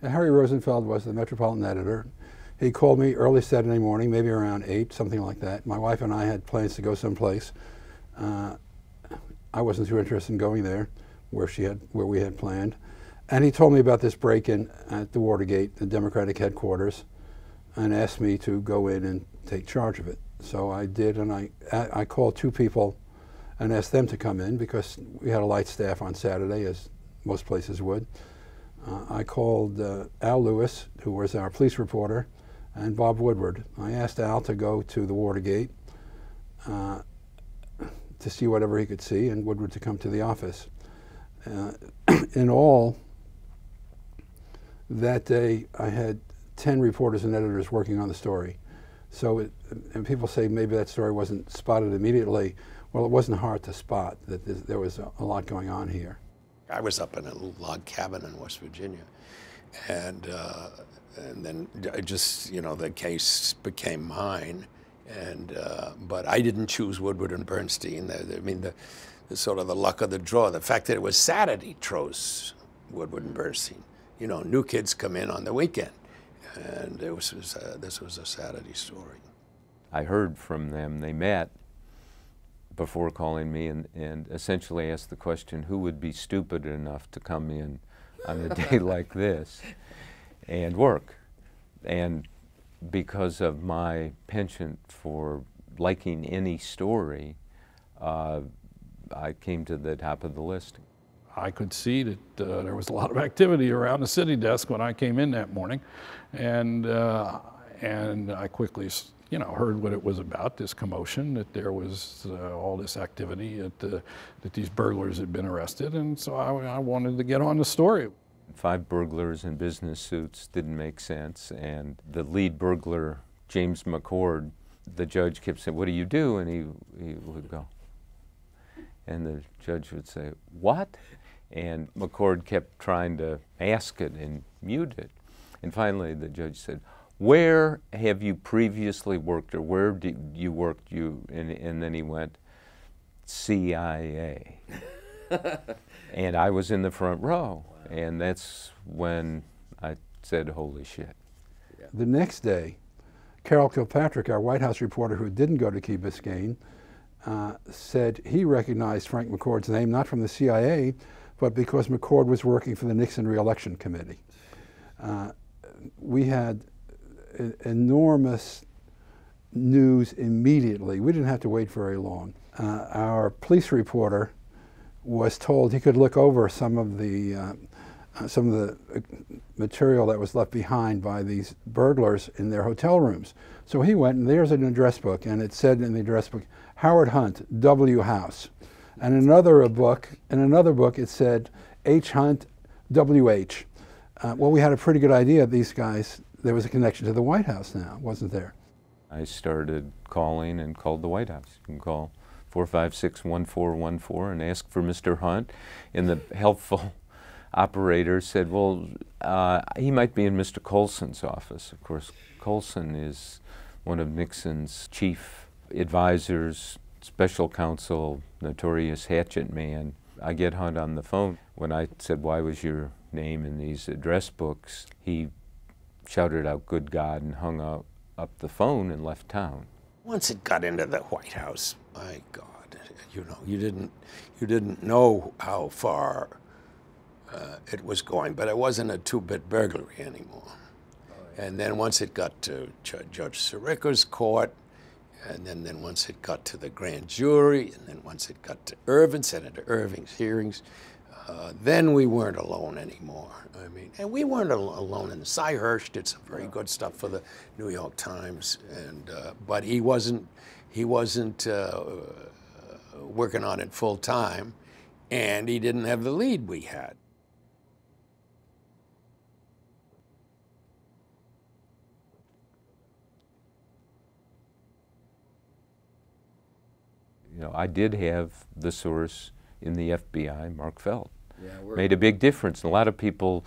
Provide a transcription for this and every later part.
Harry Rosenfeld was the Metropolitan editor. He called me early Saturday morning, maybe around 8, something like that. My wife and I had plans to go someplace. I wasn't too interested in going there, where we had planned. And he told me about this break-in at the Watergate, the Democratic headquarters, and asked me to go in and take charge of it. So I did, and I called 2 people and asked them to come in because we had a light staff on Saturday, as most places would. I called Al Lewis, who was our police reporter, and Bob Woodward. I asked Al to go to the Watergate to see whatever he could see, and Woodward to come to the office. In all, that day I had 10 reporters and editors working on the story. So, and people say maybe that story wasn't spotted immediately. Well, it wasn't hard to spot that there was a lot going on here. I was up in a little log cabin in West Virginia, and then just, you know, the case became mine, and but I didn't choose Woodward and Bernstein. I mean, the sort of the luck of the draw. The fact that it was Saturday chose Woodward and Bernstein. You know, new kids come in on the weekend, and this was a Saturday story. I heard from them. They met before calling me and essentially asked the question, who would be stupid enough to come in on a day like this and work? And because of my penchant for liking any story, I came to the top of the list. I could see that there was a lot of activity around the city desk when I came in that morning, and I quickly, you know, heard what it was about, this commotion, that there was all this activity, that these burglars had been arrested, and so I wanted to get on the story. 5 burglars in business suits didn't make sense, and the lead burglar, James McCord, the judge kept saying, "What do you do?" And he would go, and the judge would say, "What?" And McCord kept trying to ask it and mute it. And finally the judge said, "Where have you previously worked, or where did you work?" And then he went, "CIA." And I was in the front row. Wow. And that's when I said, holy shit. Yeah. The next day, Carol Kilpatrick, our White House reporter who didn't go to Key Biscayne, said he recognized Frank McCord's name, not from the CIA, but because McCord was working for the Nixon Re-election Committee. We had enormous news immediately. We didn't have to wait very long. Our police reporter was told he could look over some of the material that was left behind by these burglars in their hotel rooms. So he went, and there's an address book, and it said in the address book, Howard Hunt, W. House. And in another book it said H. Hunt, W.H. Well, we had a pretty good idea these guys, there was a connection to the White House now, wasn't there? I started calling and called the White House. You can call 456-1414 and ask for Mr. Hunt. And the helpful operator said, well, he might be in Mr. Colson's office. Of course, Colson is one of Nixon's chief advisors, special counsel, notorious hatchet man. I get Hunt on the phone. When I said, why was your name in these address books, he shouted out, good God, and hung up the phone and left town. Once it got into the White House, my God, you know, you didn't know how far it was going, but it wasn't a 2-bit burglary anymore. And then once it got to Judge Sirica's court, and then once it got to the grand jury, and then once it got to Senator Irving's hearings, then we weren't alone anymore. I mean, and we weren't alone. And Cy Hirsch did some very good stuff for the New York Times, and but he wasn't working on it full time, and he didn't have the lead we had. You know, I did have the source in the FBI, Mark Felt. Yeah, made a big difference. And a lot of people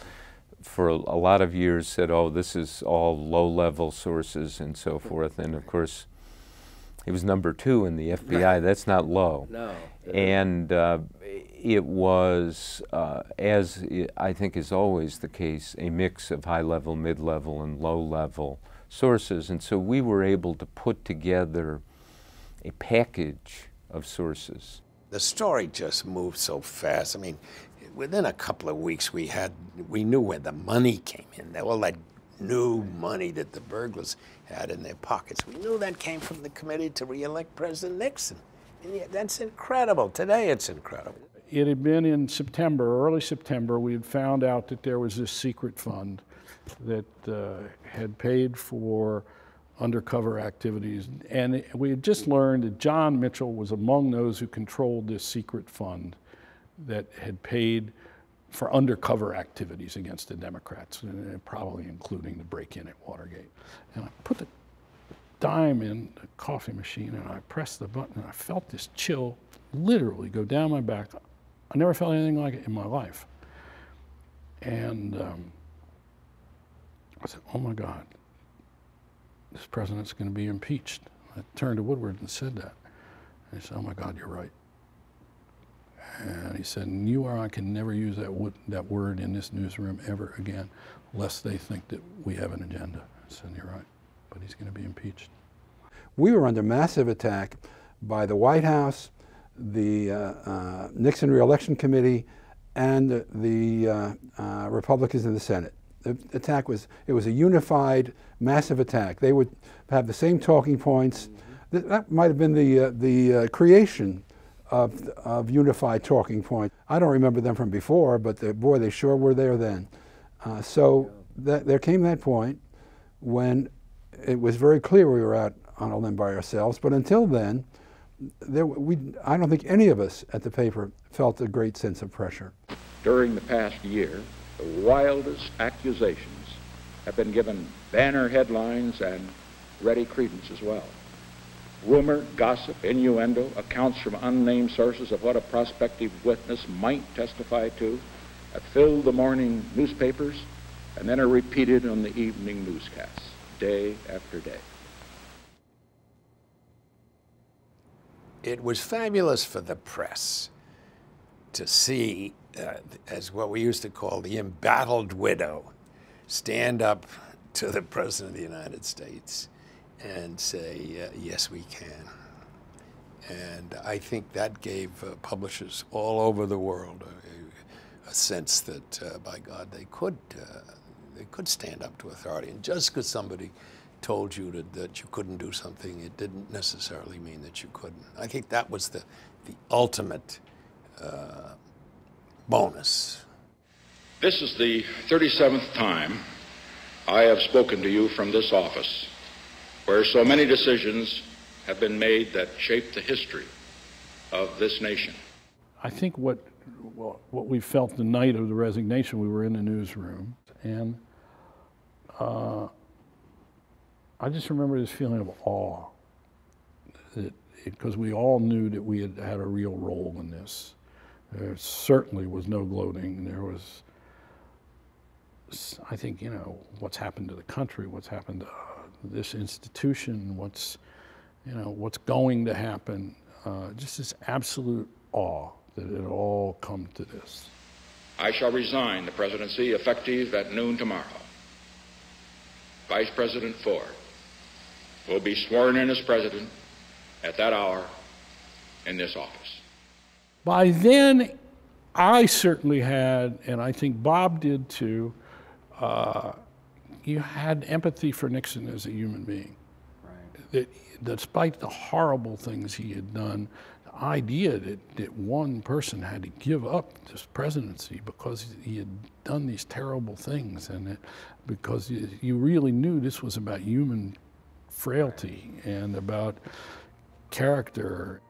for a lot of years said, oh, this is all low-level sources and so forth. And of course, he was #2 in the FBI. That's not low. No. And it was, as I think is always the case, a mix of high-level, mid-level, and low-level sources. And so we were able to put together a package of sources. The story just moved so fast. I mean, within a couple of weeks, we knew where the money came in. All that new money that the burglars had in their pockets. We knew that came from the committee to re-elect President Nixon. And yeah, that's incredible. Today, it's incredible. It had been in September, early September, we had found out that there was this secret fund that had paid for undercover activities. And we had just learned that John Mitchell was among those who controlled this secret fund that had paid for undercover activities against the Democrats, and probably including the break-in at Watergate. And I put the dime in the coffee machine and I pressed the button and I felt this chill literally go down my back. I never felt anything like it in my life. And I said, oh my God, this president's going to be impeached. I turned to Woodward and said that. And he said, oh my God, you're right. And he said, and you or I can never use that word in this newsroom ever again, lest they think that we have an agenda. I said, you're right, but he's going to be impeached. We were under massive attack by the White House, the Nixon re-election committee, and the Republicans in the Senate. The attack was a unified, massive attack. They would have the same talking points. That might have been the creation of unified talking point. I don't remember them from before, but boy, they sure were there then. So there came that point when it was very clear we were out on a limb by ourselves. But until then, I don't think any of us at the paper felt a great sense of pressure. During the past year, the wildest accusations have been given banner headlines and ready credence as well. Rumor, gossip, innuendo, accounts from unnamed sources of what a prospective witness might testify to have filled the morning newspapers and then are repeated on the evening newscasts, day after day. It was fabulous for the press to see, as what we used to call the embattled widow, stand up to the President of the United States and say, yes, we can. And I think that gave publishers all over the world a sense that, by God, they could stand up to authority. And just because somebody told you that you couldn't do something, it didn't necessarily mean that you couldn't. I think that was the ultimate bonus. This is the 37th time I have spoken to you from this office, where so many decisions have been made that shape the history of this nation. I think what we felt the night of the resignation, we were in the newsroom, and I just remember this feeling of awe, because we all knew that we had had a real role in this. There certainly was no gloating. There was, I think, what's happened to the country, what's happened to this institution, what's going to happen, just this absolute awe that it all come to this. I shall resign the presidency effective at noon tomorrow. Vice President Ford will be sworn in as president at that hour in this office. By then, I certainly had, and I think Bob did too, you had empathy for Nixon as a human being. Right. That despite the horrible things he had done, the idea that one person had to give up this presidency because he had done these terrible things, and because you really knew this was about human frailty and about character.